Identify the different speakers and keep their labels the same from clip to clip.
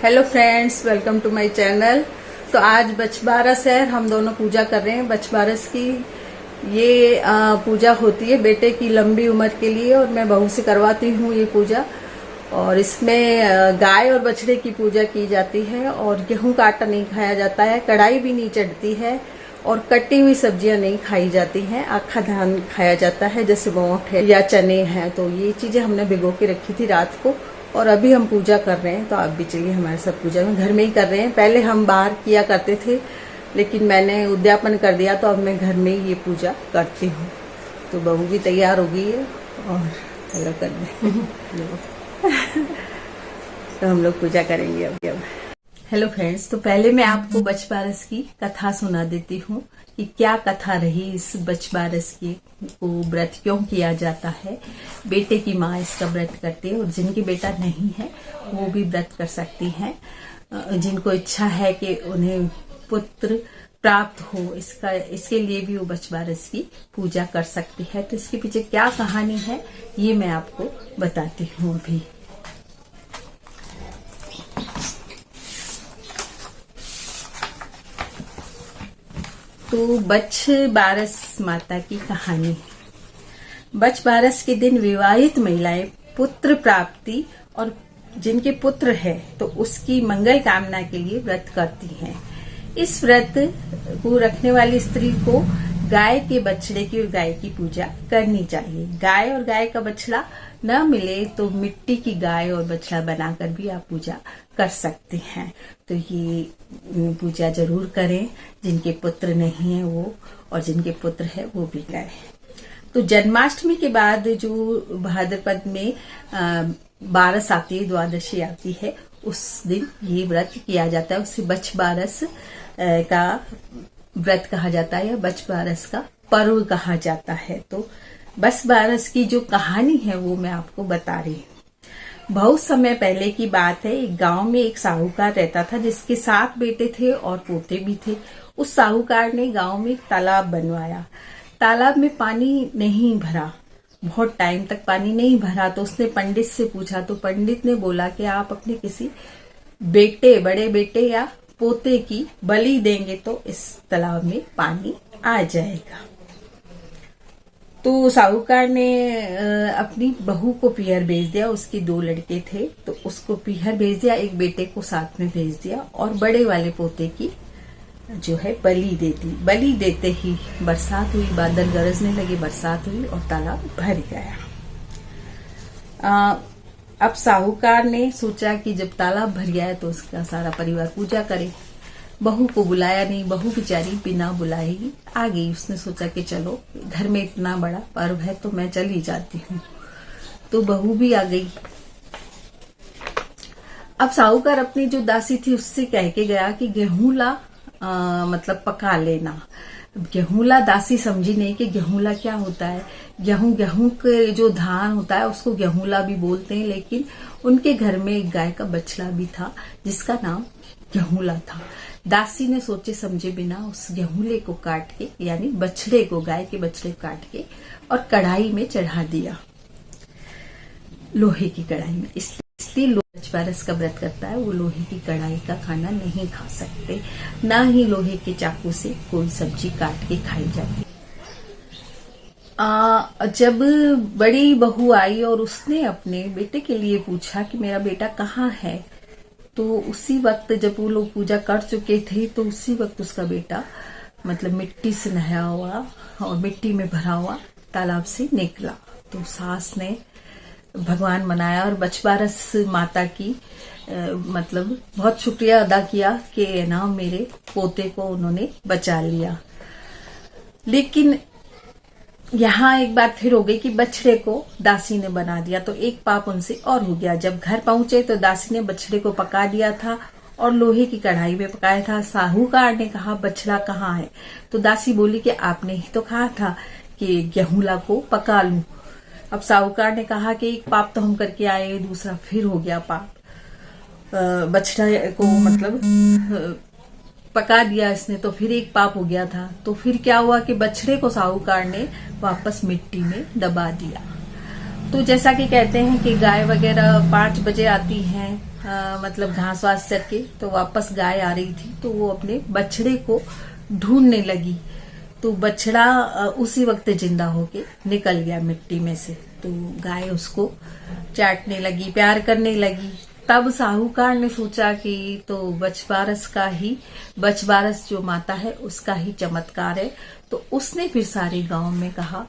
Speaker 1: Hello friends, welcome to my channel. तो आज बछबारस है, हम दोनों पूजा कर रहे हैं बछबारस की। ये पूजा होती है बेटे की लंबी उम्र के लिए और मैं बहू से करवाती हूँ ये पूजा। और इसमें गाय और बछड़े की पूजा की जाती है और गेहूं का आटा नहीं खाया जाता है, कढ़ाई भी नहीं चढ़ती है और कटी हुई सब्जियां नहीं खाई जाती हैं। आखा धान खाया जाता है जैसे मोठ है या चने हैं। तो ये चीजें हमने भिगो के रखी थी रात को और अभी हम पूजा कर रहे हैं। तो आप भी चलिए हमारे साथ पूजा में, घर में ही कर रहे हैं। पहले हम बाहर किया करते थे लेकिन मैंने उद्यापन कर दिया तो अब मैं घर में ही ये पूजा करती हूँ। तो बहू भी तैयार हो गई है और चलो कर दें। तो हम लोग पूजा करेंगे अभी। अब हेलो फ्रेंड्स, तो पहले मैं आपको बछबारस की कथा सुना देती हूँ कि क्या कथा रही इस बछबारस की को व्रत क्यों किया जाता है। बेटे की माँ इसका व्रत करती है और जिनकी बेटा नहीं है वो भी व्रत कर सकती हैं। जिनको इच्छा है कि उन्हें पुत्र प्राप्त हो इसके लिए भी वो बछबारस की पूजा कर सकती है। तो इसके पीछे क्या कहानी है ये मैं आपको बताती हूँ अभी। तो बछबारस माता की कहानी। बछबारस के दिन विवाहित महिलाएं पुत्र प्राप्ति और जिनके पुत्र है तो उसकी मंगल कामना के लिए व्रत करती हैं। इस व्रत को रखने वाली स्त्री को गाय के बछड़े की और गाय की पूजा करनी चाहिए। गाय और गाय का बछड़ा न मिले तो मिट्टी की गाय और बछड़ा बनाकर भी आप पूजा कर सकते हैं। तो ये पूजा जरूर करें। जिनके पुत्र नहीं है वो और जिनके पुत्र है वो भी करें। तो जन्माष्टमी के बाद जो भाद्रपद में बारस आती है, द्वादशी आती है, उस दिन ये व्रत किया जाता है। उसे बछबारस का व्रत कहा जाता है या बछबारस का पर्व कहा जाता है। तो बछबारस की जो कहानी है वो मैं आपको बता रही हूँ। बहुत समय पहले की बात है। एक गांव में एक साहूकार रहता था जिसके 7 बेटे थे और पोते भी थे। उस साहूकार ने गांव में एक तालाब बनवाया। तालाब में पानी नहीं भरा, बहुत टाइम तक पानी नहीं भरा। तो उसने पंडित से पूछा तो पंडित ने बोला कि आप अपने किसी बेटे, बड़े बेटे या पोते की बलि देंगे तो इस तालाब में पानी आ जाएगा। तो साहूकार ने अपनी बहू को पीहर भेज दिया। उसके 2 लड़के थे तो उसको पीहर भेज दिया, एक बेटे को साथ में भेज दिया और बड़े वाले पोते की जो है बलि दे दी। बलि देते ही बरसात हुई, बादल गरजने लगे, बरसात हुई और तालाब भर गया। अब साहूकार ने सोचा कि जब तालाब भर गया है तो उसका सारा परिवार पूजा करे। बहू को बुलाया नहीं, बहू बेचारी बिना बुलाए ही आ गई। उसने सोचा कि चलो घर में इतना बड़ा पर्व है तो मैं चली जाती हूँ। तो बहू भी आ गई। अब साहूकार अपनी जो दासी थी उससे कह के गया कि गेहूंला मतलब पका लेना। गेहूंला दासी समझी नहीं कि गेहूंला क्या होता है। गेहूं के जो धान होता है उसको गेहूंला भी बोलते हैं। लेकिन उनके घर में एक गाय का बछड़ा भी था जिसका नाम गेहूंला था। दासी ने सोचे समझे बिना उस गेहूंले को काट के, यानी बछड़े को, गाय के बछड़े को काट के और कढ़ाई में चढ़ा दिया, लोहे की कढ़ाई में। इसलिए बछबारस का व्रत करता है वो लोहे की कढ़ाई का खाना नहीं खा सकते, ना ही लोहे के चाकू से कोई सब्जी काट के खाई जाती। जब बड़ी बहू आई और उसने अपने बेटे के लिए पूछा कि मेरा बेटा कहाँ है, तो उसी वक्त जब वो लोग पूजा कर चुके थे तो उसी वक्त उसका बेटा मतलब मिट्टी से नहाया हुआ और मिट्टी में भरा हुआ तालाब से निकला। तो सास ने भगवान मनाया और बछबारस माता की मतलब बहुत शुक्रिया अदा किया कि ना मेरे पोते को उन्होंने बचा लिया। लेकिन यहाँ एक बात फिर हो गई कि बछड़े को दासी ने बना दिया तो एक पाप उनसे और हो गया। जब घर पहुंचे तो दासी ने बछड़े को पका दिया था और लोहे की कढ़ाई में पकाया था। साहूकार ने कहा बछड़ा कहाँ है, तो दासी बोली कि आपने ही तो कहा था कि गेहूंला को पका लूं। अब साहूकार ने कहा कि एक पाप तो हम करके आए, दूसरा फिर हो गया पाप। बछड़ा को मतलब पका दिया इसने तो फिर एक पाप हो गया था। तो फिर क्या हुआ कि बछड़े को साहूकार ने वापस मिट्टी में दबा दिया तो जैसा कि कहते हैं कि गाय वगैरह 5 बजे आती हैं, मतलब घास वास चर के, तो वापस गाय आ रही थी तो वो अपने बछड़े को ढूंढने लगी। तो बछड़ा उसी वक्त जिंदा होके निकल गया मिट्टी में से। तो गाय उसको चाटने लगी, प्यार करने लगी। तब साहूकार ने सोचा कि तो बछबारस जो माता है उसका ही चमत्कार है। तो उसने फिर सारे गांव में कहा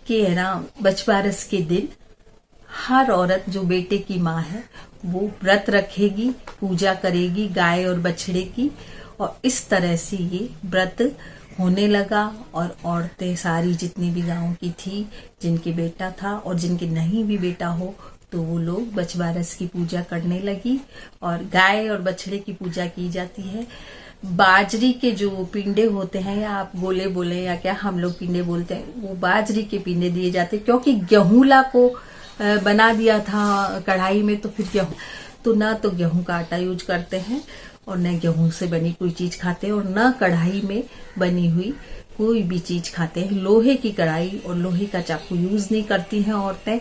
Speaker 1: कि है ना, बछबारस के दिन हर औरत जो बेटे की माँ है वो व्रत रखेगी, पूजा करेगी गाय और बछड़े की। और इस तरह से ये व्रत होने लगा। और औरतें सारी जितनी भी गांव की थी, जिनके बेटा था और जिनके नहीं भी बेटा हो, तो वो लोग बछबारस की पूजा करने लगी। और गाय और बछड़े की पूजा की जाती है। बाजरी के जो पिंडे होते हैं, या आप गोले बोले या क्या हम लोग पिंडे बोलते हैं, वो बाजरी के पिंडे दिए जाते हैं। क्योंकि गेहूंला को बना दिया था कढ़ाई में, तो फिर गेहूं का आटा यूज करते हैं और न गेहूं से बनी कोई चीज खाते हैं और न कढ़ाई में बनी हुई कोई भी चीज खाते हैं। लोहे की कढ़ाई और लोहे का चाकू यूज नहीं करती हैं औरतें।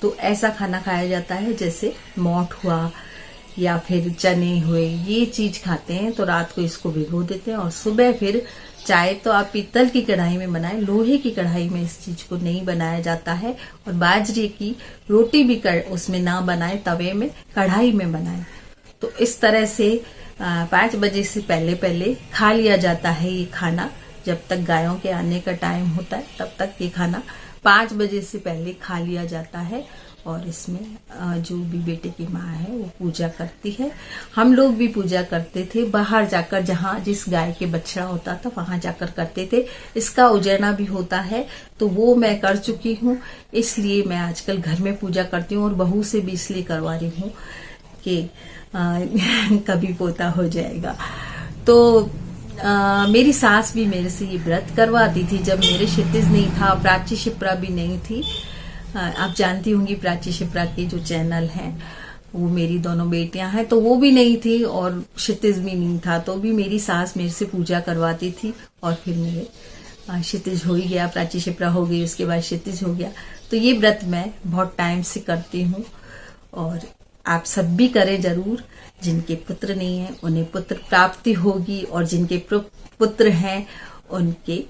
Speaker 1: तो ऐसा खाना खाया जाता है जैसे मोठ हुआ या फिर चने हुए, ये चीज खाते हैं। तो रात को इसको भिगो देते हैं और सुबह फिर चाहे तो आप पीतल की कढ़ाई में बनाएं, लोहे की कढ़ाई में इस चीज को नहीं बनाया जाता है। और बाजरे की रोटी भी उसमें ना बनाए, तवे में कढ़ाई में बनाएं। तो इस तरह से 5 बजे से पहले खा लिया जाता है ये खाना। जब तक गायों के आने का टाइम होता है तब तक ये खाना 5 बजे से पहले खा लिया जाता है। और इसमें जो भी बेटे की माँ है वो पूजा करती है। हम लोग भी पूजा करते थे, बाहर जाकर, जहाँ जिस गाय के बछड़ा होता था वहां जाकर करते थे। इसका उजैना भी होता है, तो वो मैं कर चुकी हूँ। इसलिए मैं आजकल घर में पूजा करती हूँ और बहू से भी इसलिए करवा रही हूँ कि कभी पोता हो जाएगा। तो मेरी सास भी मेरे से ये व्रत करवाती थी जब मेरे क्षितिज नहीं था, प्राची शिप्रा भी नहीं थी। आप जानती होंगी प्राची शिप्रा के जो चैनल हैं, वो मेरी दोनों बेटियां हैं, तो वो भी नहीं थी और क्षितिज भी नहीं था। तो भी मेरी सास मेरे से पूजा करवाती थी और फिर मेरे क्षितिज हो ही गया, प्राची शिप्रा हो गई, उसके बाद क्षितिज हो गया। तो ये व्रत मैं बहुत टाइम से करती हूँ और आप सब भी करें जरूर। जिनके पुत्र नहीं है उन्हें पुत्र प्राप्ति होगी और जिनके पुत्र हैं उनके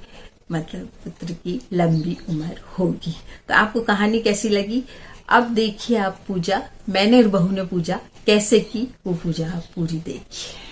Speaker 1: मतलब पुत्र की लंबी उम्र होगी। तो आपको कहानी कैसी लगी? अब देखिए आप पूजा, मैंने और बहू ने पूजा कैसे की, वो पूजा आप पूरी देखिए।